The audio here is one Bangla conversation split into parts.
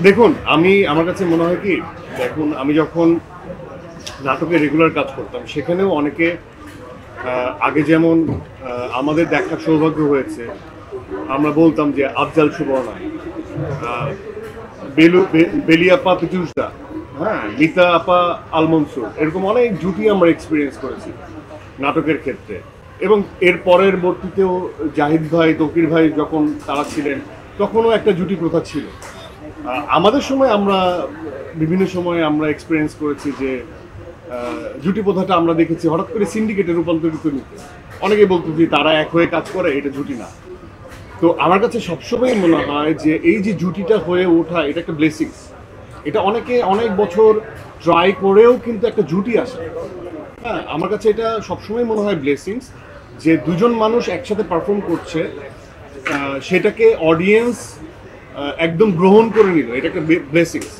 দেখুন, আমার কাছে মনে হয় কি, দেখুন আমি যখন নাটকে রেগুলার কাজ করতাম সেখানেও অনেকে আগে যেমন আমাদের দেখার সৌভাগ্য হয়েছে, আমরা বলতাম যে আফজাল সুবর্ণা, বেলি আপা পিতুষদা, হ্যাঁ, মিতা আপা আলমনসুর, এরকম অনেক জুটি আমরা এক্সপিরিয়েন্স করেছি নাটকের ক্ষেত্রে। এবং এর পরের বর্তীতেও জাহিদ ভাই, তকির ভাই যখন তারা ছিলেন তখনও একটা জুটি প্রথা ছিল। আমাদের সময় আমরা বিভিন্ন সময় আমরা এক্সপিরিয়েন্স করেছি যে জুটি প্রথাটা আমরা দেখেছি হঠাৎ করে সিন্ডিকেটে রূপান্তরিত নিতে। অনেকে বলতো যে তারা এক হয়ে কাজ করে, এটা জুটি না। তো আমার কাছে সবসময় মনে হয় যে এই যে জুটিটা হয়ে ওঠা, এটা একটা ব্লেসিংস। এটা অনেকে অনেক বছর ট্রাই করেও কিন্তু একটা জুটি আসে। হ্যাঁ, আমার কাছে এটা সবসময় মনে হয় ব্লেসিংস, যে দুজন মানুষ একসাথে পারফর্ম করছে, সেটাকে অডিয়েন্স একদম গ্রহণ করে নিল, এটা একটা ব্লেসিংস।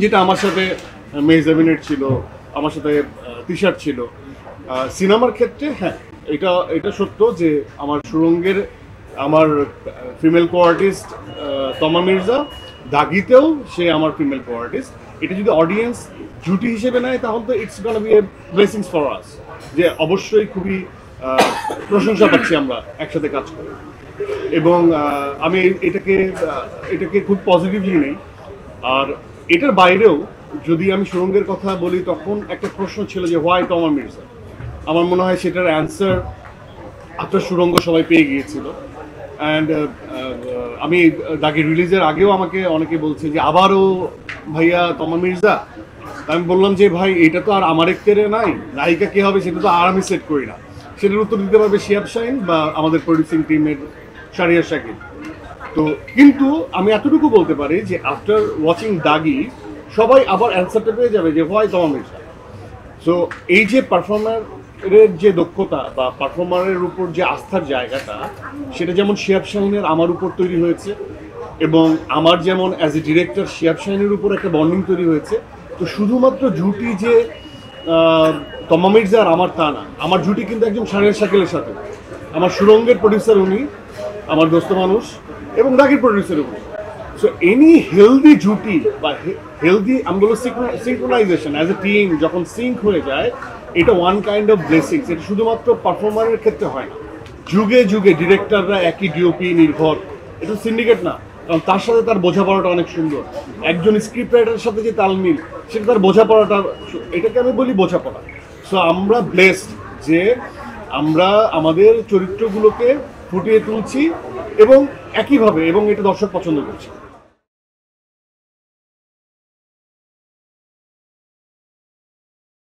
যেটা আমার সাথে মেহজাবিনের ছিল, আমার সাথে তিশার ছিল। সিনেমার ক্ষেত্রে হ্যাঁ, এটা সত্য যে আমার সুরঙ্গের আমার ফিমেল কো আর্টিস্ট তমা মির্জা, দাগিতেও সে আমার ফিমেল কো আর্টিস্ট। এটা যদি অডিয়েন্স জুটি হিসেবে নেয় তাহলে তো it's gonna B A blessings for us, যে অবশ্যই খুবই প্রশংসা পাচ্ছি আমরা একসাথে কাজ করে। এবং আমি এটাকে খুব পজিটিভলি নেই। আর এটার বাইরেও যদি আমি সুরঙ্গের কথা বলি, তখন একটা প্রশ্ন ছিল যে হোয়াই তমা মির্জা। আমার মনে হয় সেটার অ্যান্সার আপনার সুরঙ্গ সবাই পেয়ে গিয়েছিল। অ্যান্ড আমি দাগি রিলিজের আগেও আমাকে অনেকে বলছে যে আবারও ভাইয়া তমা মির্জা। আমি বললাম যে ভাই, এটা তো আর আমার একটারে নাই, নায়িকা কে হবে সেটা তো আর আমি সেট করি না, সেটার উত্তর দিতে পারবে শিয়াব শাহিন বা আমাদের প্রডিউসিং টিমের শারিয়ার শাকিল। তো কিন্তু আমি এতটুকু বলতে পারি যে আফটার ওয়াচিং দাগি সবাই আবার অ্যান্সারটা পেয়ে যাবে যে হোয়াই তমা মির্জা। সো এই যে পারফর্মারের যে দক্ষতা বা পারফর্মারের উপর যে আস্থার জায়গাটা, সেটা যেমন শিয়াব শাহিনের আমার উপর তৈরি হয়েছে, এবং আমার যেমন অ্যাজ এ ডিরেক্টর শিয়াব শাহিনের উপর একটা বন্ডিং তৈরি হয়েছে। তো শুধুমাত্র জুটি যে তমা মির্জা আর আমার, তা না। আমার জুটি কিন্তু একজন শারিয়ার শাকিলের সাথে। আমার সুরঙ্গের প্রডিউসার উনি, আমার দোস্ত মানুষ, এবং দাগির প্রডিউসার উনি। সো এনি হেলদি জুটি বা হেলদি আমি বলবো সিঙ্ক্রোনাইজেশন অ্যাজ এ টিম যখন সিঙ্ক হয়ে যায়, এটা ওয়ান কাইন্ড অফ ব্লেসিংস। এটা শুধুমাত্র পারফর্মারের ক্ষেত্রে হয় না, যুগে যুগে ডিরেক্টররা একই ডিওপি নির্ভর, এটা সিন্ডিকেট না, কারণ তার সাথে তার বোঝাপড়াটা অনেক সুন্দর। একজন স্ক্রিপ্ট রাইটারের সাথে যে তাল মিল, সেটা তার বোঝাপড়াটা, এটাকে আমি বলি বোঝাপড়া। সো আমরা ব্লেসড যে আমরা আমাদের চরিত্রগুলোকে ফুটিয়ে তুলছি এবং একইভাবে, এবং এটা দর্শক পছন্দ করছে।